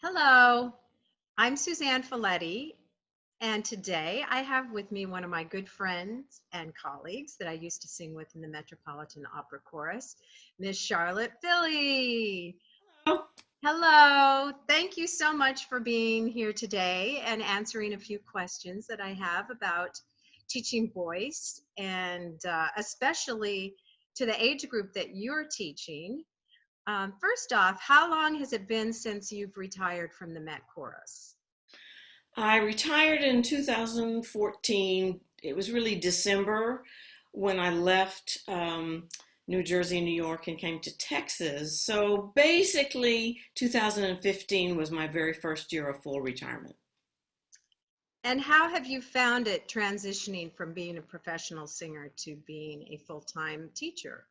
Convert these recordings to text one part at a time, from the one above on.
Hello, I'm Suzanne Falletti, and today I have with me one of my good friends and colleagues that I used to sing with in the Metropolitan Opera Chorus, Miss Charlotte Philley. Oh, Hello, thank you so much for being here today and answering a few questions that I have about teaching voice and especially to the age group that you're teaching. First off, how long has it been since you've retired from the Met Chorus? I retired in 2014. It was really December when I left New Jersey, New York, and came to Texas. So basically, 2015 was my very first year of full retirement. And how have you found it transitioning from being a professional singer to being a full-time teacher?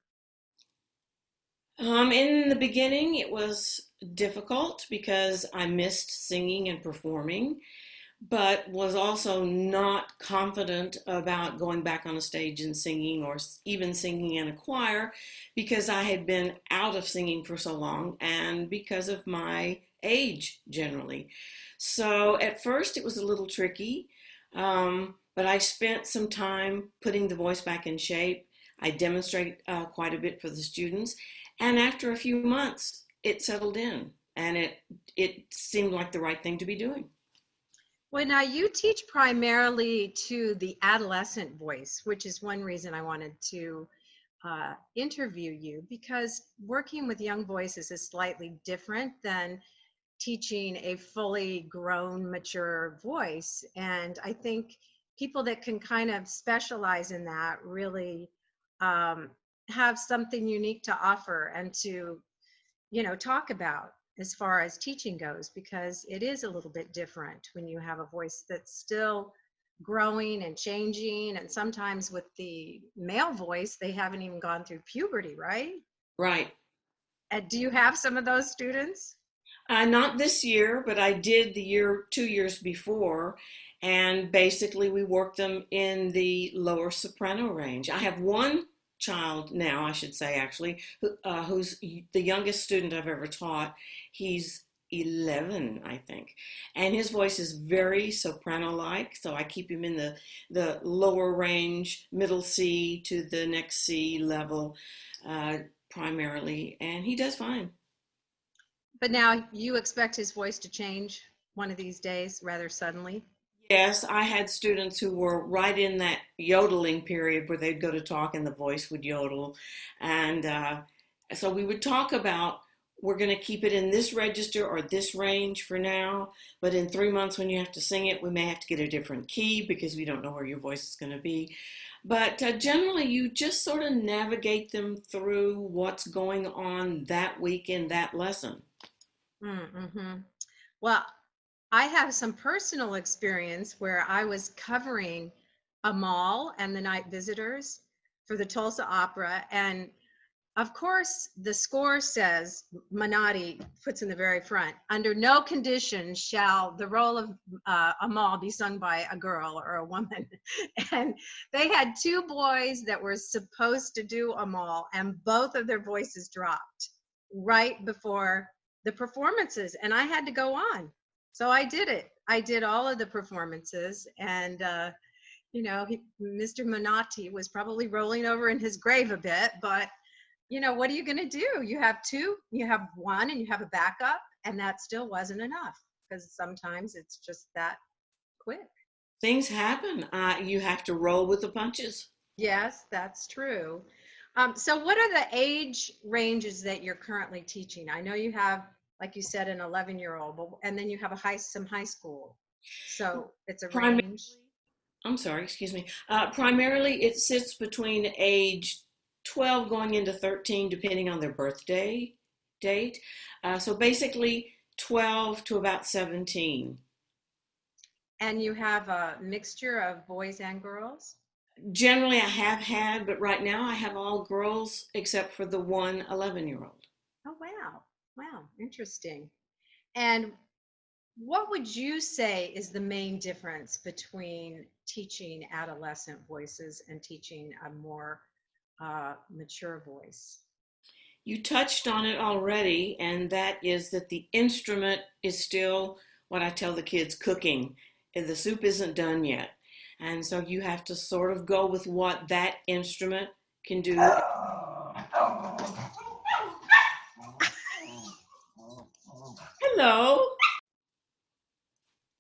In the beginning, it was difficult because I missed singing and performing, but was also not confident about going back on a stage and singing or even singing in a choir because I had been out of singing for so long and because of my age generally. So at first it was a little tricky, but I spent some time putting the voice back in shape. I demonstrate quite a bit for the students, and after a few months, it settled in, and it seemed like the right thing to be doing. Well, now you teach primarily to the adolescent voice, which is one reason I wanted to interview you because working with young voices is slightly different than teaching a fully grown, mature voice. And I think people that can kind of specialize in that really um, have something unique to offer and to, talk about as far as teaching goes, because it is a little bit different when you have a voice that's still growing and changing. And sometimes with the male voice, they haven't even gone through puberty, right? Right. And do you have some of those students? Not this year, but I did the year, 2 years before, and basically we worked them in the lower soprano range. I have one child now, I should say, actually, who's the youngest student I've ever taught. He's 11, I think, and his voice is very soprano-like, so I keep him in the lower range, middle C to the next C level, uh, primarily, and he does fine. But now you expect his voice to change one of these days rather suddenly. Yes, I had students who were right in that yodeling period where they'd go to talk and the voice would yodel. And so we would talk about we're going to keep it in this register or this range for now, but in 3 months when you have to sing it, we may have to get a different key because we don't know where your voice is going to be. But generally, you just sort of navigate them through what's going on that week in that lesson. Mm-hmm. Well, I have some personal experience where I was covering a mall and the night visitors for the Tulsa Opera. And of course, the score says, Menotti puts in the very front, under no conditions shall the role of Amal be sung by a girl or a woman. And they had two boys that were supposed to do Amal, and both of their voices dropped right before the performances. And I had to go on. So I did it. I did all of the performances. And, Mr. Menotti was probably rolling over in his grave a bit, but what are you going to do? You have two, you have one, and you have a backup, and that still wasn't enough because sometimes it's just that quick. Things happen. You have to roll with the punches. Yes, that's true. So, what are the age ranges that you're currently teaching? I know you have, like you said, an 11-year-old, and then you have some high school. So it's a Primarily, range. I'm sorry, excuse me. Primarily, it sits between age 12 going into 13, depending on their birthday date. So basically, 12 to about 17. And you have a mixture of boys and girls. Generally, I have had, but right now I have all girls except for the one 11-year-old. Oh, wow. Wow. Interesting. And what would you say is the main difference between teaching adolescent voices and teaching a more mature voice? You touched on it already, and that is that the instrument is still what I tell the kids, cooking. The soup isn't done yet. And so you have to sort of go with what that instrument can do. Hello.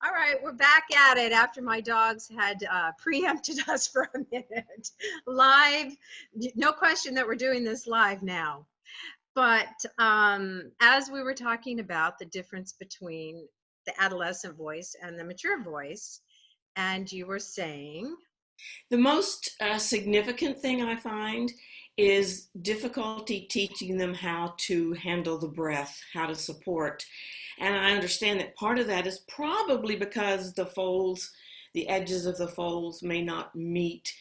All right, we're back at it after my dogs had preempted us for a minute. Live, no question that we're doing this live now. But as we were talking about the difference between the adolescent voice and the mature voice, and you were saying, The most significant thing I find is difficulty teaching them how to handle the breath, how to support. And I understand that part of that is probably because the folds, the edges of the folds may not meet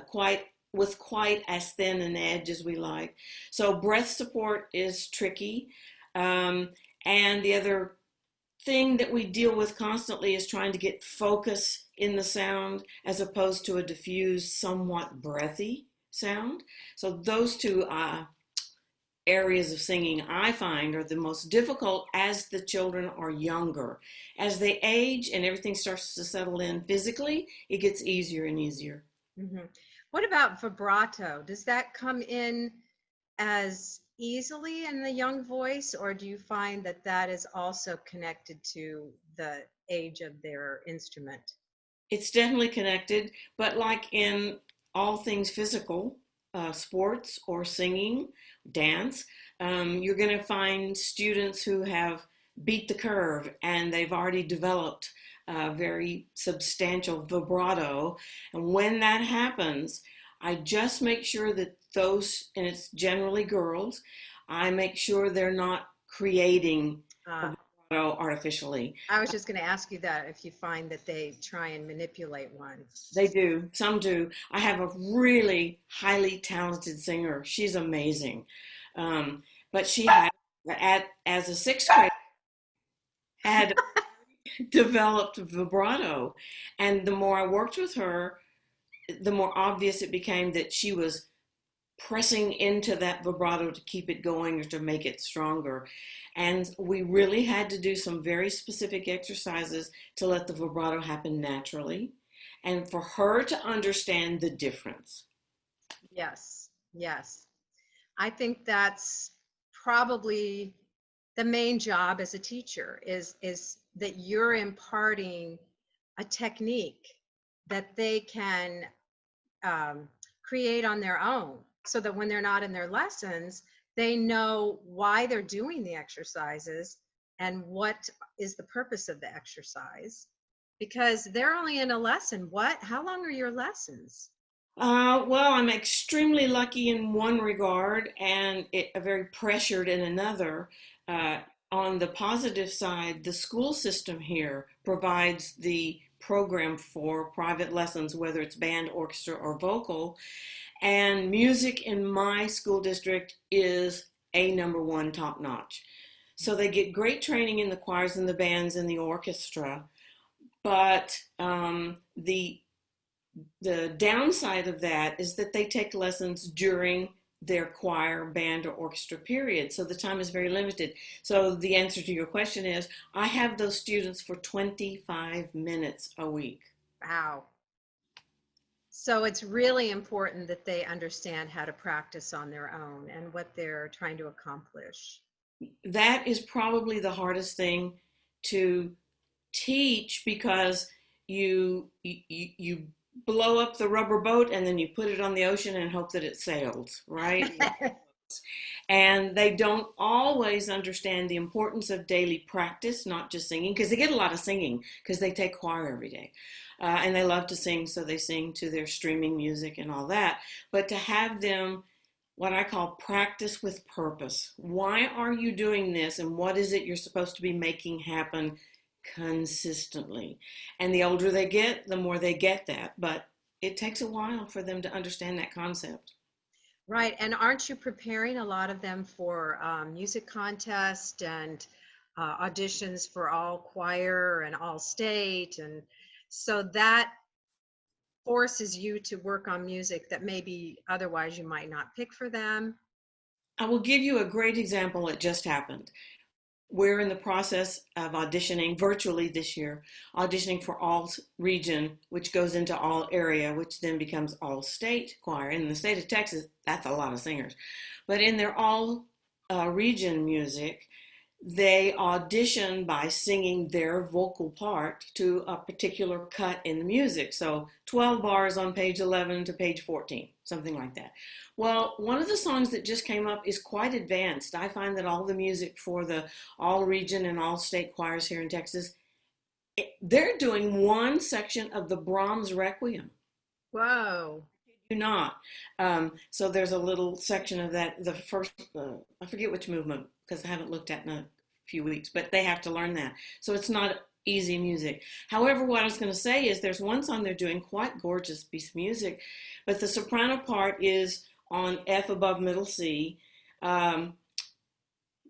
quite as thin an edge as we like. So breath support is tricky. And the other thing that we deal with constantly is trying to get focus in the sound as opposed to a diffused, somewhat breathy sound. So those two areas of singing I find are the most difficult as the children are younger. As they age and everything starts to settle in physically, it gets easier and easier. mm-hmm. What about vibrato? Does that come in as easily in the young voice, or do you find that that is also connected to the age of their instrument? It's definitely connected, but like in all things physical, sports or singing, dance, you're going to find students who have beat the curve and they've already developed very substantial vibrato. And when that happens, I just make sure that those, and it's generally girls, I make sure they're not creating Uh, vibrato artificially. I was just going to ask you that if you find that they try and manipulate one. They do. Some do. I have a really highly talented singer. She's amazing. But she had, as a sixth grader, had developed vibrato. And the more I worked with her, the more obvious it became that she was pressing into that vibrato to keep it going or to make it stronger. And we really had to do some very specific exercises to let the vibrato happen naturally and for her to understand the difference. Yes, yes. I think that's probably the main job as a teacher is that you're imparting a technique that they can um, create on their own, so that when they're not in their lessons, they know why they're doing the exercises and what is the purpose of the exercise, because they're only in a lesson. How long are your lessons? Well, I'm extremely lucky in one regard and very pressured in another. Uh, on the positive side, the school system here provides the program for private lessons, whether it's band, orchestra, or vocal. And music in my school district is a number one, top notch. So they get great training in the choirs and the bands and the orchestra. But the downside of that is that they take lessons during their choir, band, or orchestra period. So the time is very limited. So the answer to your question is I have those students for 25 minutes a week. Wow. So it's really important that they understand how to practice on their own and what they're trying to accomplish. That is probably the hardest thing to teach because you blow up the rubber boat and then you put it on the ocean and hope that it sails, right? And they don't always understand the importance of daily practice, not just singing, because they get a lot of singing because they take choir every day. And they love to sing, so they sing to their streaming music and all that. But to have them, what I call practice with purpose. Why are you doing this, and what is it you're supposed to be making happen consistently? And the older they get, the more they get that. But it takes a while for them to understand that concept. Right. And aren't you preparing a lot of them for music contest and auditions for all choir and all state? And so that forces you to work on music that maybe otherwise you might not pick for them. I will give you a great example. It just happened. We're in the process of auditioning virtually this year, auditioning for all region, which goes into all area, which then becomes all state choir. In the state of Texas, that's a lot of singers. But in their all region music, they audition by singing their vocal part to a particular cut in the music. So 12 bars on page 11 to page 14, something like that. Well, one of the songs that just came up is quite advanced. I find that all the music for the all region and all state choirs here in Texas, they're doing one section of the Brahms Requiem. Whoa. Do not. So there's a little section of that, the first, I forget which movement because I haven't looked at in a few weeks, but they have to learn that. So it's not easy music. However, what I was going to say is there's one song they're doing, quite gorgeous piece of music, but the soprano part is on F above middle C.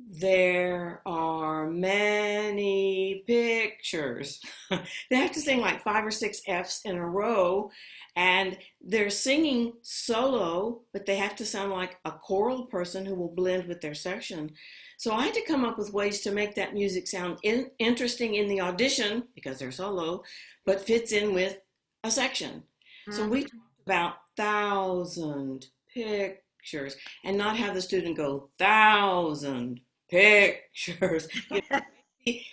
There are many pictures. They have to sing like 5 or 6 F's in a row, and they're singing solo, but they have to sound like a choral person who will blend with their section. So I had to come up with ways to make that music sound interesting in the audition, because they're solo, but fits in with a section. So we talked about 1,000 pictures and not have the student go 1,000 pictures.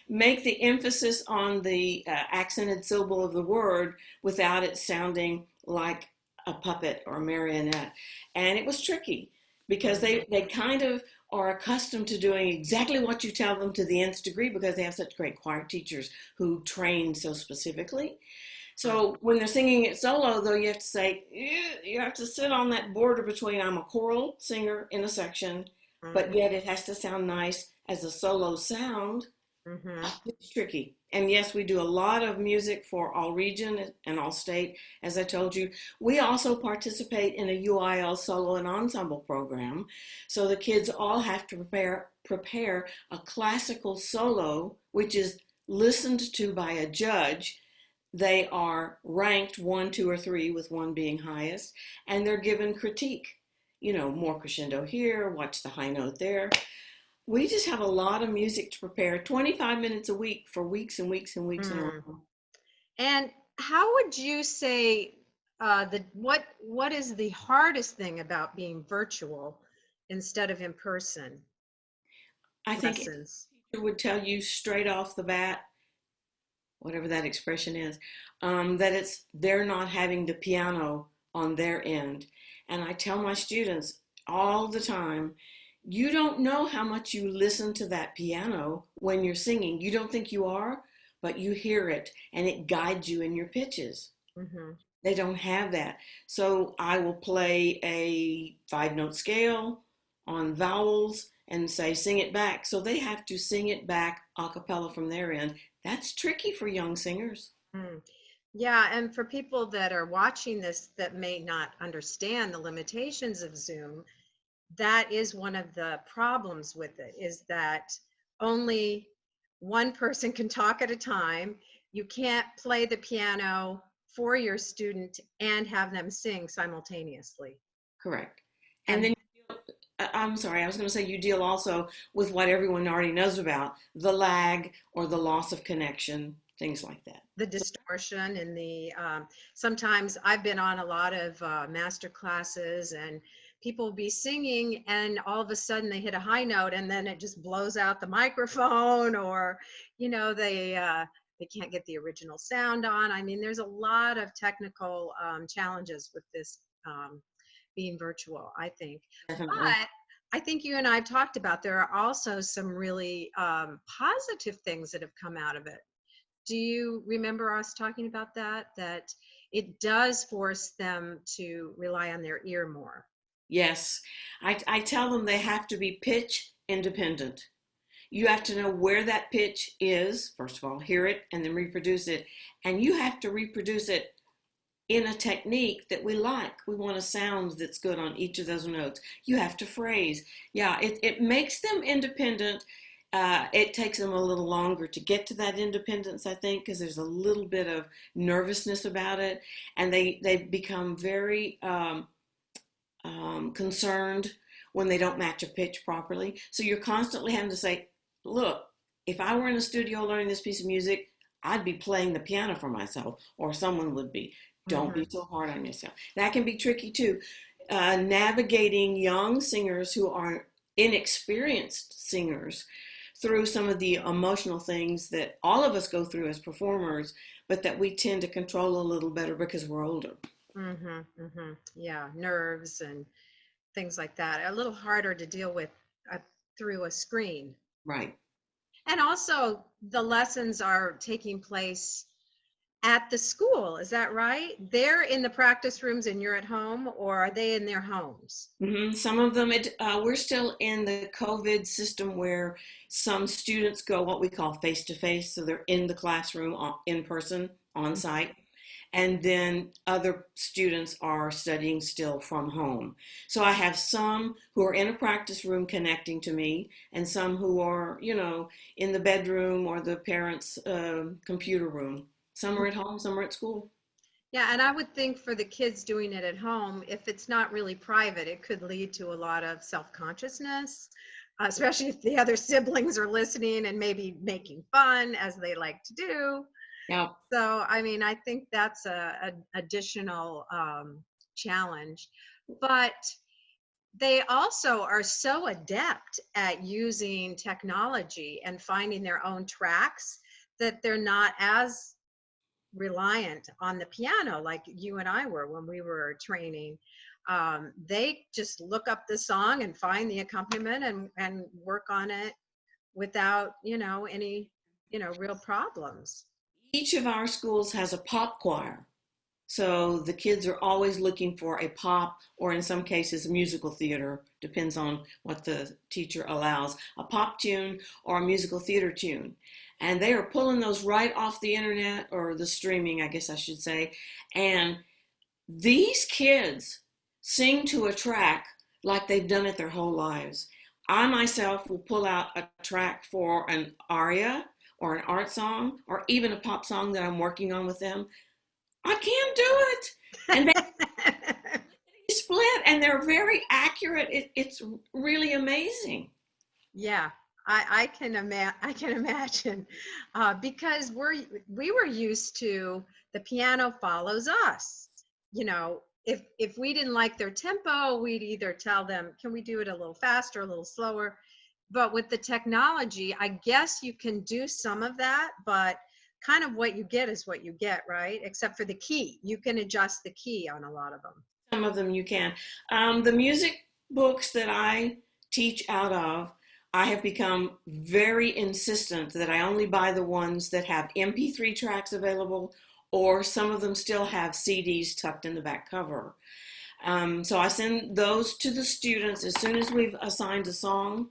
Make the emphasis on the accented syllable of the word without it sounding like a puppet or a marionette. And it was tricky because they kind of are accustomed to doing exactly what you tell them to the nth degree because they have such great choir teachers who train so specifically. So when they're singing it solo, though, you have to say, you have to sit on that border between I'm a choral singer in a section, but yet it has to sound nice as a solo sound. It's tricky. And yes, we do a lot of music for all region and all state, as I told you. We also participate in a UIL solo and ensemble program. So the kids all have to prepare a classical solo, which is listened to by a judge. They are ranked 1, 2, or 3, with 1 being highest, and they're given critique. You know, more crescendo here, watch the high note there. We just have a lot of music to prepare, 25 minutes a week for weeks and weeks and weeks in a row. And how would you say what is the hardest thing about being virtual instead of in person I think lessons? it would tell you straight off the bat, whatever that expression is, that they're not having the piano on their end. And I tell my students all the time, you don't know how much you listen to that piano when you're singing. You don't think you are, but you hear it and it guides you in your pitches. They don't have that. So I will play a 5-note scale on vowels and say, sing it back. So they have to sing it back a cappella from their end. That's tricky for young singers. Yeah, and for people that are watching this that may not understand the limitations of Zoom, that is one of the problems with it, is that only one person can talk at a time. You can't play the piano for your student and have them sing simultaneously. Correct. And then, I'm sorry, I was going to say you deal also with what everyone already knows about, the lag or the loss of connection, things like that. The distortion and the, sometimes I've been on a lot of master classes and people will be singing and all of a sudden they hit a high note and then it just blows out the microphone, or, you know, they can't get the original sound on. I mean, there's a lot of technical challenges with this being virtual, I think. Definitely. But I think you and I have talked about there are also some really positive things that have come out of it. Do you remember us talking about that? That it does force them to rely on their ear more. Yes. I tell them they have to be pitch independent. You have to know where that pitch is, first of all, hear it, and then reproduce it. And you have to reproduce it in a technique that we like. We want a sound that's good on each of those notes. You have to phrase. Yeah, it makes them independent. It takes them a little longer to get to that independence, I think, because there's a little bit of nervousness about it. And they become very concerned when they don't match a pitch properly. So you're constantly having to say, look, if I were in a studio learning this piece of music, I'd be playing the piano for myself, or someone would be. Don't Hmm. be so hard on yourself. That can be tricky too. Navigating young singers who are inexperienced singers through some of the emotional things that all of us go through as performers, but that we tend to control a little better because we're older. Hmm. Hmm. Yeah, nerves and things like that. A little harder to deal with uh, through a screen. Right. And also, the lessons are taking place at the school. Is that right? They're in the practice rooms and you're at home, or are they in their homes? Some of them, we're still in the COVID system where some students go what we call face to face. So they're in the classroom in person, on site. And then other students are studying still from home. So I have some who are in a practice room connecting to me, and some who are, in the bedroom or the parents' computer room. Some are at home, some are at school. Yeah, and I would think for the kids doing it at home, if it's not really private, it could lead to a lot of self-consciousness, especially if the other siblings are listening and maybe making fun as they like to do. Now, So, I mean, I think that's an additional challenge. But they also are so adept at using technology and finding their own tracks that they're not as reliant on the piano like you and I were when we were training. They just look up the song and find the accompaniment and work on it without, any, real problems. each of our schools has a pop choir. So the kids are always looking for a pop, or in some cases, a musical theater, depends on what the teacher allows, a pop tune or a musical theater tune. And they are pulling those right off the internet, or the streaming, I guess I should say. And these kids sing to a track like they've done it their whole lives. I myself will pull out a track for an aria or an art song or even a pop song that I'm working on with them. I can't do it. And they split and they're very accurate. It's really amazing. Yeah, I can imagine, because we were used to the piano follows us. If we didn't like their tempo, we'd either tell them, "Can we do it a little faster, a little slower?" But with the technology, I guess you can do some of that, but kind of what you get is what you get, right? Except for the key, you can adjust the key on a lot of them. Some of them you can. The music books that I teach out of, I have become very insistent that I only buy the ones that have MP3 tracks available, or some of them still have CDs tucked in the back cover. So I send those to the students as soon as we've assigned a song.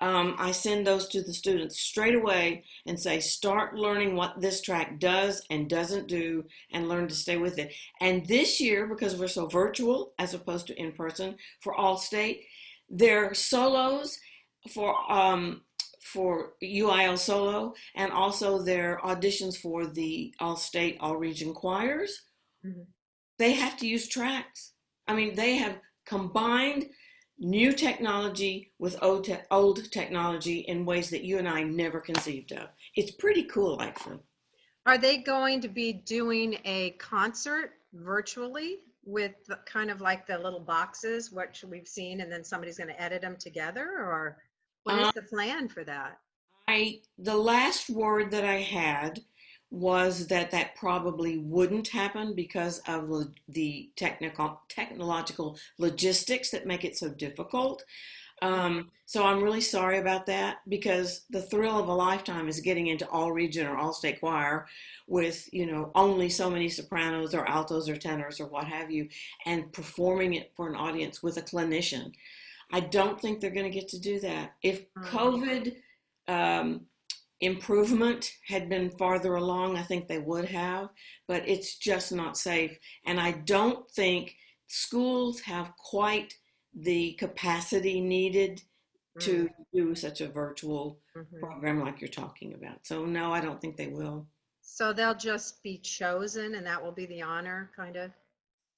I send those to the students straight away and say, start learning what this track does and doesn't do and learn to stay with it. And this year, because we're so virtual as opposed to in person for all state, their solos for UIL solo and also their auditions for the all state, all region choirs, Mhm. they have to use tracks. I mean, they have combined new technology with old technology in ways that you and I never conceived of. It's pretty cool, actually. Are they going to be doing a concert virtually with kind of like the little boxes, what we've seen, and then somebody's going to edit them together? Or what is Um, the plan for that? the last word that I had was that that probably wouldn't happen because of the technological logistics that make it so difficult. So I'm really sorry about that, because the thrill of a lifetime is getting into all region or all state choir with, only so many sopranos or altos or tenors or what have you, and performing it for an audience with a clinician. I don't think they're going to get to do that. If Mm. COVID um, improvement had been farther along, I think they would have, but it's just not safe. And I don't think schools have quite the capacity needed Mm. to do such a virtual Hmm. program like you're talking about. So, no, I don't think they will. So they'll just be chosen and that will be the honor, kind of?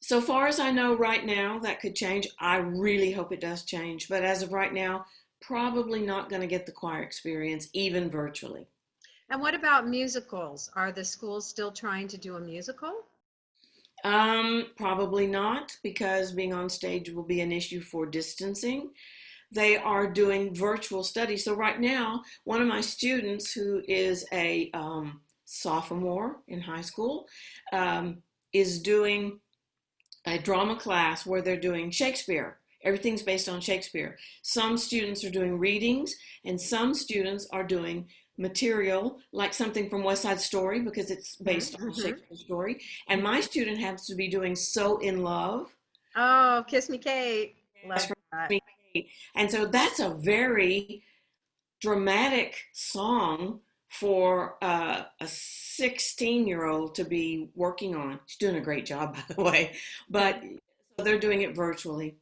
So far as I know right now, that could change. I really hope it does change. But as of right now, probably not going to get the choir experience, even virtually. And what about musicals? Are the schools still trying to do a musical? Probably not, because being on stage will be an issue for distancing. They are doing virtual studies. So right now, one of my students who is a sophomore in high school is doing a drama class where they're doing Shakespeare. Everything's based on Shakespeare. Some students are doing readings, and some students are doing material like something from West Side Story because it's based on a Mm-hmm. Shakespeare story. And my student happens to be doing So in Love. Oh, Kiss Me Kate. That's Love from that. me. And so that's a very dramatic song for a 16-year-old to be working on. She's doing a great job, by the way. But so they're doing it virtually.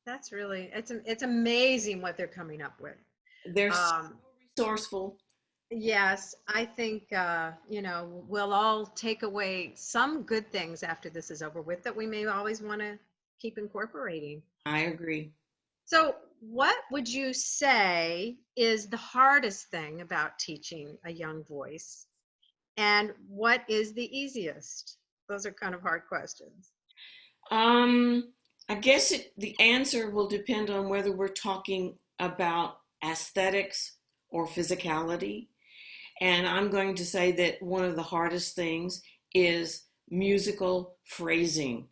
That's really, it's amazing what they're coming up with. They're so Um, resourceful. yes, I think, we'll all take away some good things after this is over with that we may always want to keep incorporating. I agree. So, what would you say is the hardest thing about teaching a young voice? And what is the easiest? Those are kind of hard questions. Um, I guess the answer will depend on whether we're talking about aesthetics or physicality. And I'm going to say that one of the hardest things is musical phrasing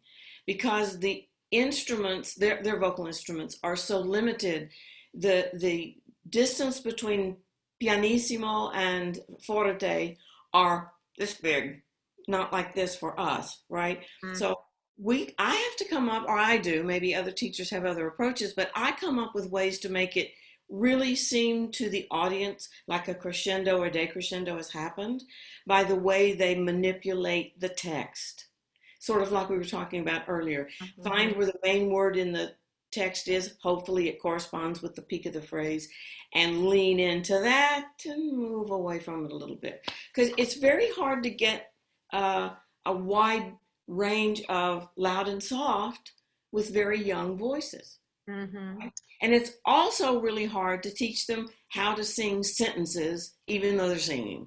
because the instruments, their vocal instruments, are so limited. The distance between pianissimo and forte are this big, not like this for us, right? Mm, So I have to come up, or I do, maybe other teachers have other approaches, but I come up with ways to make it really seem to the audience like a crescendo or decrescendo has happened by the way they manipulate the text. Sort of like we were talking about earlier. mhm. Find where the main word in the text is. Hopefully, it corresponds with the peak of the phrase, and lean into that and move away from it a little bit. Because it's very hard to get a wide range of loud and soft with very young voices. Mhm. And it's also really hard to teach them how to sing sentences even though they're singing.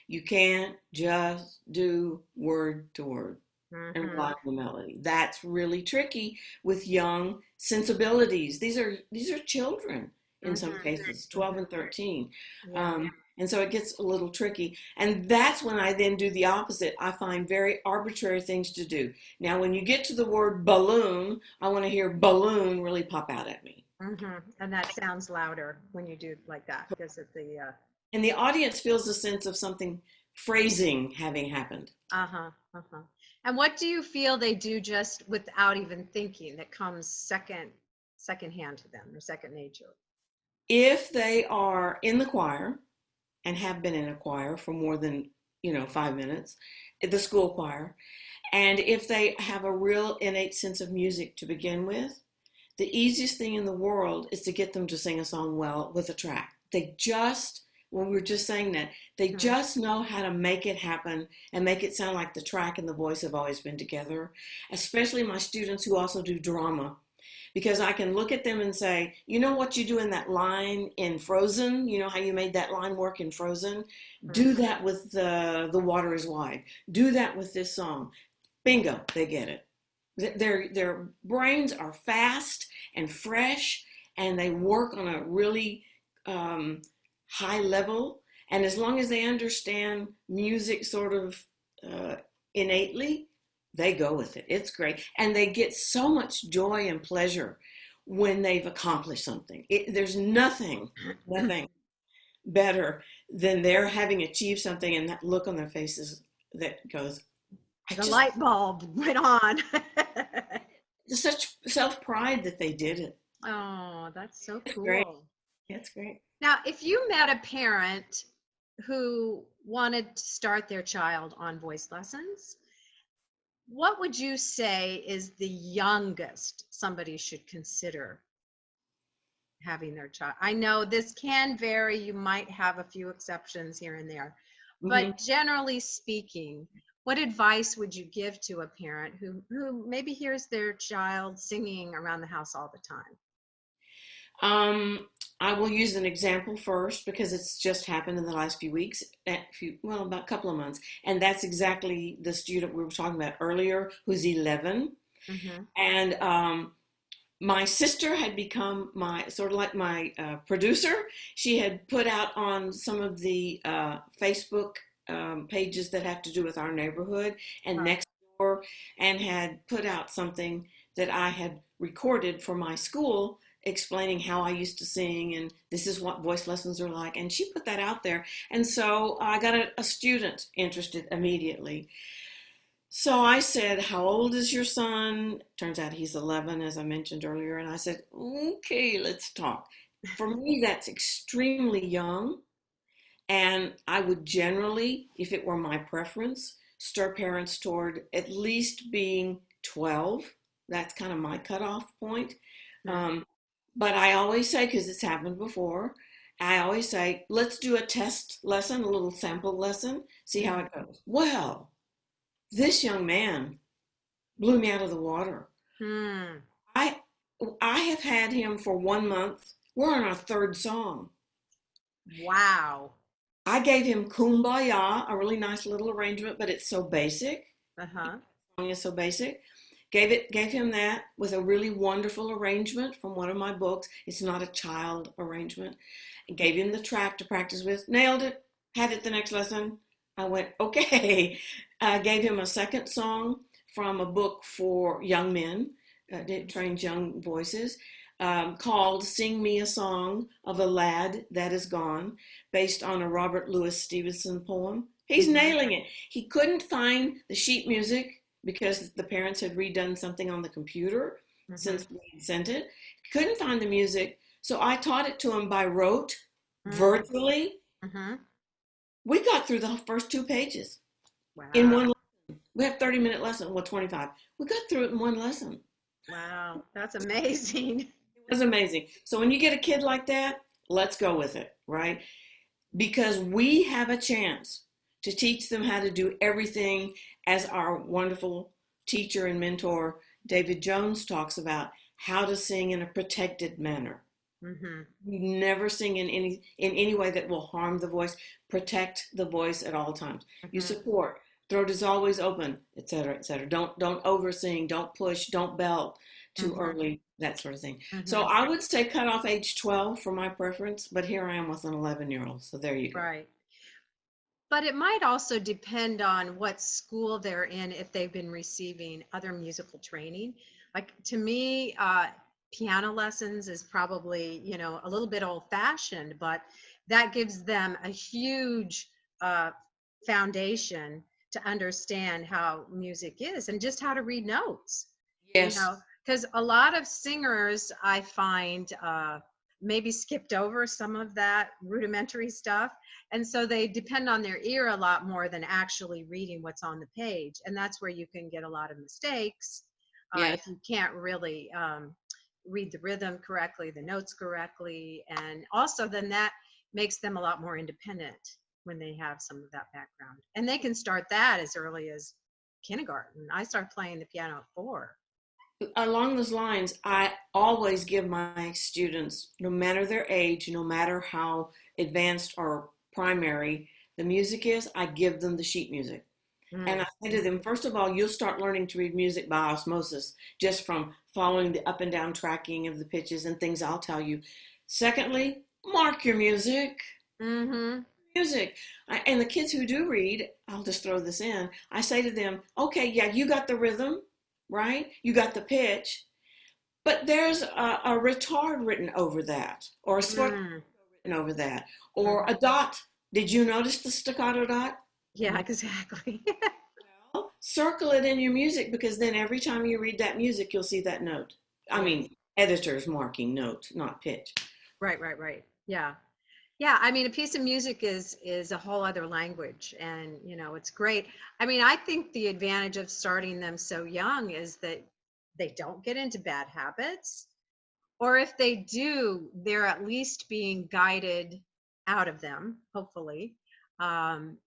You can't just do word to word and rely Mhm. on the melody. That's really tricky with young sensibilities. These are children in some Mhm. cases, 12 Mhm. and 13. Yeah. And so it gets a little tricky. And that's when I then do the opposite. I find very arbitrary things to do. Now, when you get to the word balloon, I want to hear balloon really pop out at me. Mhm. And that sounds louder when you do like that because of the And the audience feels a sense of something phrasing having happened. uh-huh, uh-huh. And what do you feel they do just without even thinking that comes second hand to them or second nature? If they are in the choir and have been in a choir for more than 5 minutes, the school choir, and if they have a real innate sense of music to begin with, the easiest thing in the world is to get them to sing a song well with a track. They just, when we were just saying that, they Mhm. just know how to make it happen and make it sound like the track and the voice have always been together, especially my students who also do drama. Because I can look at them and say, you know what you do in that line in Frozen? You know how you made that line work in Frozen? Do Mhm. that with the Water is Wide. Do that with this song. Bingo, they get it. Their brains are fast and fresh, and they work on a really um, high level. And as long as they understand music sort of uh, innately, they go with it. It's great, and they get so much joy and pleasure when they've accomplished something. There's nothing better than they're having achieved something, and that look on their faces that goes, I The just light bulb went on. such self pride that they did it. Oh, that's so It's great. cool. It's great. Now, if you met a parent who wanted to start their child on voice lessons, what would you say is the youngest somebody should consider having their child? I know this can vary. You might have a few exceptions here and there, Hmm. but generally speaking, What advice would you give to a parent who maybe hears their child singing around the house all the time? Um, I will use an example first because it's just happened in the last few weeks, well, about a couple of months. And that's exactly the student we were talking about earlier, who's 11. Mm-hmm. And my sister had become my sort of like my producer. She had put out on some of the Facebook pages that have to do with our neighborhood and Right. next door, and had put out something that I had recorded for my school explaining how I used to sing and this is what voice lessons are like. And she put that out there. And so I got a student interested immediately. So I said, "How old is your son?" Turns out he's 11, as I mentioned earlier. And I said, "Okay, let's talk." For me, that's extremely young. And I would generally, if it were my preference, stir parents toward at least being 12. That's kind of my cutoff point. Right. Um, but I always say, because it's happened before, I always say, let's do a test lesson, a little sample lesson, see how it goes. Well, this young man blew me out of the water. Hmm. I I have had him for 1 month. We're on our third song. Wow. I gave him Kumbaya, a really nice little arrangement, but it's so basic. Uh-huh. The song is so basic. Gave him that with a really wonderful arrangement from one of my books. It's not a child arrangement. And gave him the track to practice with. Nailed it. Had it the next lesson. I went, okay. I gave him a second song from a book for young men, it trains young voices, called Sing Me a Song of a Lad That Is Gone, based on a Robert Louis Stevenson poem. He's Mm-hmm. nailing it. He couldn't find the sheet music because the parents had redone something on the computer Mm-hmm. since we had sent it. He couldn't find the music, so I taught it to him by rote, virtually. Mm-hmm. We got through the first 2 pages in Wow. one lesson. We have 30-minute lesson, well, 25. We got through it in one lesson. Wow. That's amazing. It was amazing. So when you get a kid like that, let's go with it, right? Because we have a chance to teach them how to do everything as our wonderful teacher and mentor, David Jones, talks about how to sing in a protected manner. Mm-hmm. You never sing in any way that will harm the voice. Protect the voice at all times. You Mm-hmm. support. Throat is always open, etc., etc. Don't over sing. Don't push. Don't belt too Mm-hmm. early. That sort of thing. So Mm-hmm. I would say cut off age 12 for my preference, but here I am with an 11-year-old. So there you go. Right. But it might also depend on what school they're in if they've been receiving other musical training. Like to me, piano lessons is probably, a little bit old fashioned, but that gives them a huge uh, foundation to understand how music is and just how to read notes, Yes. because a lot of singers I find maybe skipped over some of that rudimentary stuff. And so they depend on their ear a lot more than actually reading what's on the page. And that's where you can get a lot of mistakes Yes. if you can't really read the rhythm correctly, the notes correctly. And also, then that makes them a lot more independent when they have some of that background. And they can start that as early as kindergarten. I started playing the piano at 4. Along those lines, I always give my students, no matter their age, no matter how advanced or primary the music is, I give them the sheet music. And I Mm. say to them, first of all, you'll start learning to read music by osmosis, just from following the up and down tracking of the pitches and things I'll tell you. Secondly, mark your music. Mm-hmm. Music. And the kids who do read, I'll just throw this in. I say to them, okay, yeah, you got the rhythm, right? You got the pitch, but there's a retard written over that, or a sort Mm. written over that, or Mm-hmm. a dot. Did you notice the staccato dot? Yeah, No. exactly. Well, circle it in your music because then every time you read that music, you'll see that note. I Yes. mean, editors marking note, not pitch. Right, right, right. Yeah. Yeah, I mean, a piece of music is a whole other language, and it's great. I mean, I think the advantage of starting them so young is that they don't get into bad habits, or if they do, they're at least being guided out of them, hopefully. Um,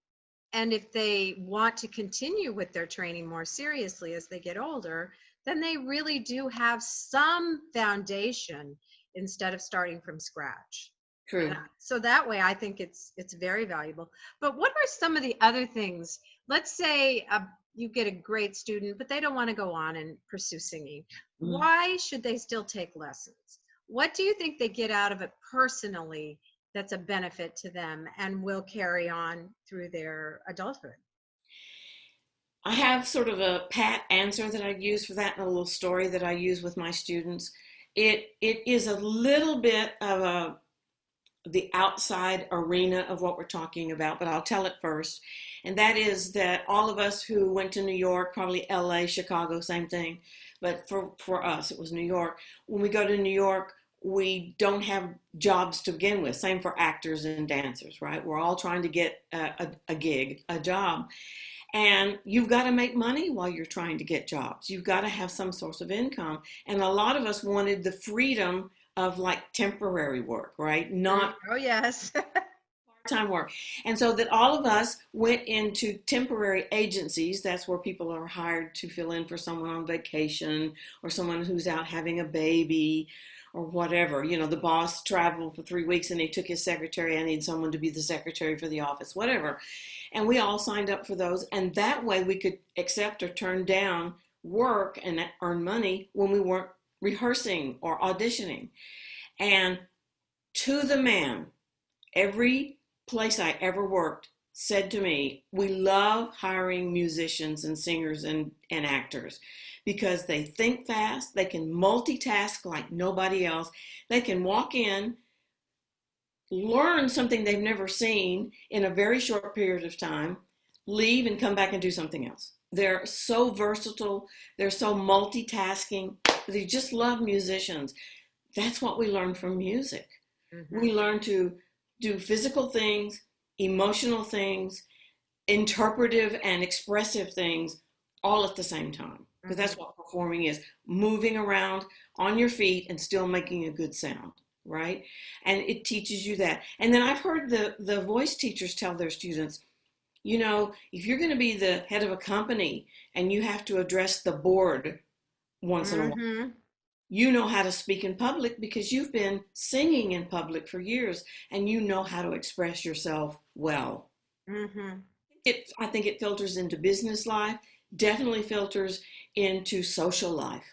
And if they want to continue with their training more seriously as they get older, then they really do have some foundation instead of starting from scratch. True. So that way I think it's very valuable. But what are some of the other things? Let's say you get a great student, but they don't want to go on and pursue singing. Mhm. Why should they still take lessons? What do you think they get out of it personally that's a benefit to them and will carry on through their adulthood? I have sort of a pat answer that I use for that, and a little story that I use with my students. It is a little bit of the outside arena of what we're talking about, but I'll tell it first. And that is that all of us who went to New York, probably LA, Chicago, same thing, but for us, it was New York. When we go to New York, we don't have jobs to begin with. Same for actors and dancers, right? We're all trying to get a gig, a job. And you've got to make money while you're trying to get jobs. You've got to have some source of income. And a lot of us wanted the freedom of like temporary work, right? Not Oh, yes. part-time work. And so that all of us went into temporary agencies. That's where people are hired to fill in for someone on vacation or someone who's out having a baby or whatever. You know, the boss traveled for 3 weeks and he took his secretary. I need someone to be the secretary for the office, whatever. And we all signed up for those. And that way we could accept or turn down work and earn money when we weren't rehearsing or auditioning. And to the man, every place I ever worked said to me, we love hiring musicians and singers and actors because they think fast, they can multitask like nobody else, they can walk in, learn something they've never seen in a very short period of time, leave and come back and do something else. They're so versatile, they're so multitasking, they just love musicians. That's what we learn from music. Mm-hmm. We learn to do physical things, emotional things, interpretive and expressive things all at the same time. Because that's what performing is, moving around on your feet and still making a good sound, right? And it teaches you that. And then I've heard the voice teachers tell their students, you know, if you're going to be the head of a company and you have to address the board once in a while, you know how to speak in public because you've been singing in public for years and you know how to express yourself well. I think it filters into business life, definitely filters into social life.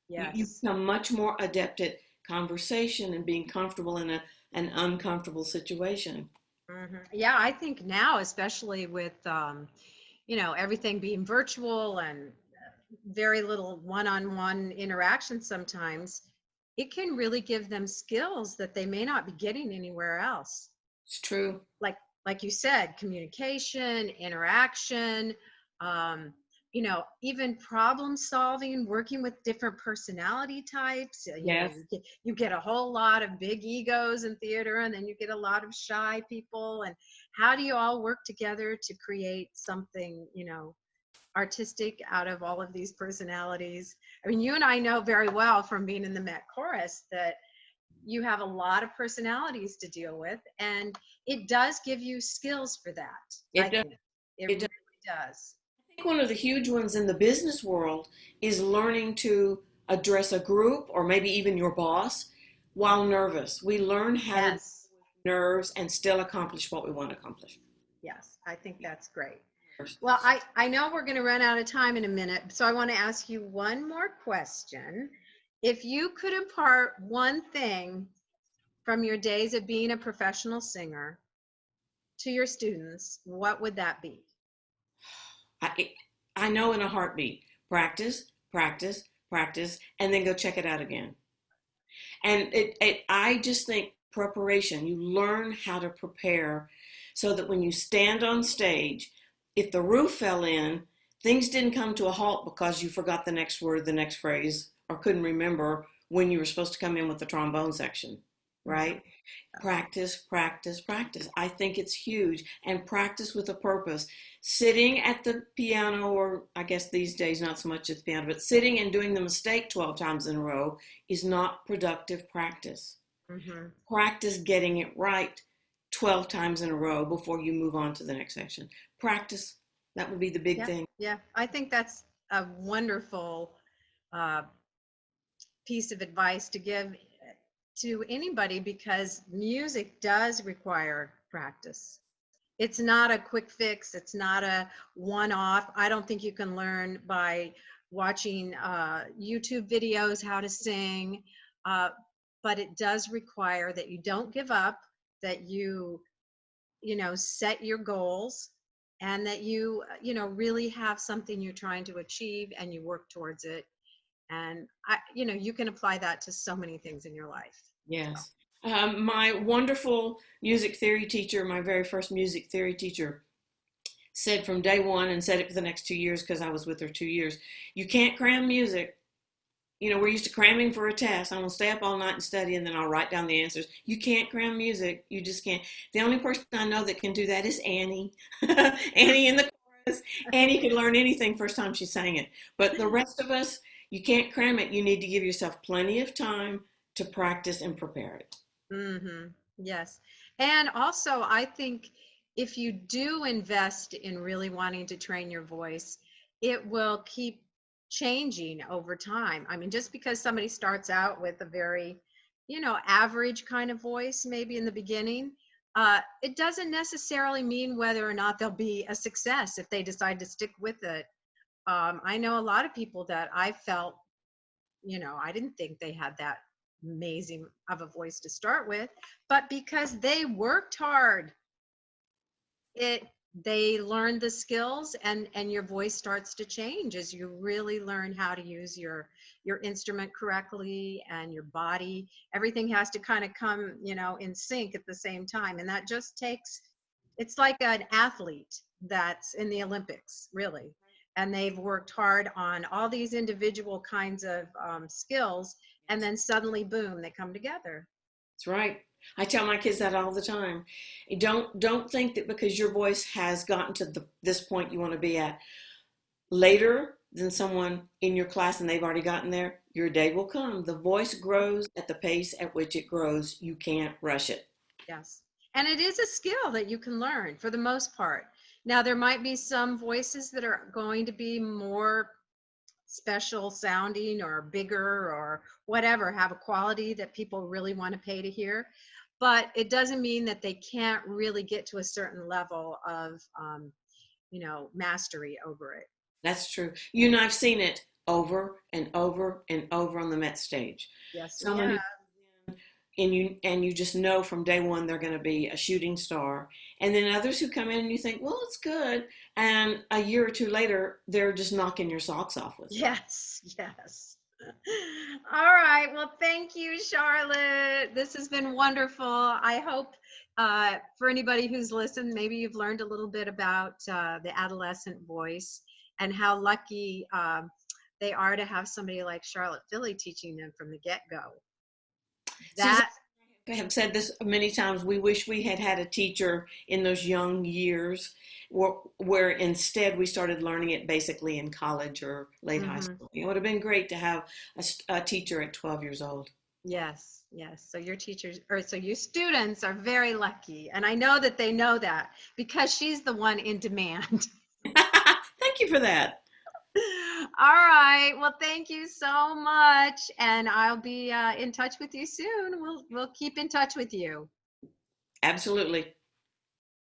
Yes. You become much more adept at conversation and being comfortable in an uncomfortable situation. Yeah, I think now, especially with everything being virtual and very little one-on-one interaction sometimes, it can really give them skills that they may not be getting anywhere else. It's true. Like you said, communication, interaction, even problem solving, working with different personality types. Yes. You get a whole lot of big egos in theater, and then you get a lot of shy people. And how do you all work together to create something, artistic out of all of these personalities? I mean, you and I know very well from being in the Met Chorus that you have a lot of personalities to deal with, and it does give you skills for that. It does. It really does. I think one of the huge ones in the business world is learning to address a group or maybe even your boss while nervous. We learn how to deal with nerves and still accomplish what we want to accomplish. Yes, I think that's great. Well, I know we're going to run out of time in a minute, so I want to ask you one more question. If you could impart one thing from your days of being a professional singer to your students, what would that be? I know in a heartbeat, practice, practice, practice, and then go check it out again. And I just think preparation, you learn how to prepare so that when you stand on stage, if the roof fell in, things didn't come to a halt because you forgot the next word, the next phrase, or couldn't remember when you were supposed to come in with the trombone section, right? Practice, practice, practice. I think it's huge. And practice with a purpose. Sitting at the piano, or I guess these days not so much at the piano, but sitting and doing the mistake 12 times in a row is not productive practice. Practice getting it right 12 times in a row before you move on to the next section. Practice. That would be the big Yeah, thing. yeah. I think that's a wonderful uh, piece of advice to give to anybody, because music does require practice. It's not a quick fix. It's not a one-off. I don't think you can learn by watching YouTube videos how to sing, uh, but it does require that you don't give up, that you set your goals, and that you really have something you're trying to achieve and you work towards it. And you can apply that to so many things in your life. So. Yes. My wonderful music theory teacher, my very first music theory teacher, said from day one, and said it for the next 2 years because I was with her 2 years, you can't cram music. We're used to cramming for a test. I'm going to stay up all night and study, and then I'll write down the answers. You can't cram music. You just can't. The only person I know that can do that is Annie. Annie in the chorus. Annie could learn anything first time she sang it. But the rest of us, you can't cram it. You need to give yourself plenty of time to practice and prepare it. Mm-hmm. Yes. And also, I think if you do invest in really wanting to train your voice, it will keep changing over time. I mean, just because somebody starts out with a very, average kind of voice, maybe in the beginning, it doesn't necessarily mean whether or not they'll be a success if they decide to stick with it. I know a lot of people that I felt, I didn't think they had that amazing of a voice to start with, but because they worked hard, it they learned the skills, and your voice starts to change as you really learn how to use your instrument correctly, and your body, everything has to kind of come in sync at the same time. And that just takes, it's like an athlete that's in the Olympics, really, and they've worked hard on all these individual kinds of skills, and then suddenly, boom, they come together. That's right. I tell my kids that all the time. Don't think that because your voice has gotten to this point you want to be at later than someone in your class and they've already gotten there. Your day will come. The voice grows at the pace at which it grows. You can't rush it. Yes. And it is a skill that you can learn for the most part. Now, there might be some voices that are going to be more special sounding or bigger or whatever, have a quality that people really want to pay to hear. But it doesn't mean that they can't really get to a certain level of, mastery over it. That's true. I've seen it over and over and over on the Met stage. Yes, we Someone have. who and you just know from day one they're going to be a shooting star, and then others who come in and you think, well, it's good, and a year or two later they're just knocking your socks off with it. Yes, yes. All right. Well, thank you, Charlotte. This has been wonderful. I hope for anybody who's listened, maybe you've learned a little bit about the adolescent voice, and how lucky they are to have somebody like Charlotte Philley teaching them from the get-go. Suzanne, That I have said this many times. We wish we had had a teacher in those young years where instead we started learning it basically in college or late high school. It would have been great to have a teacher at 12 years old. Yes, yes. So your teachers, or so your students are very lucky. And I know that they know that because she's the one in demand. Thank you for that. All right. Well, thank you so much. And I'll be in touch with you soon. We'll keep in touch with you. Absolutely.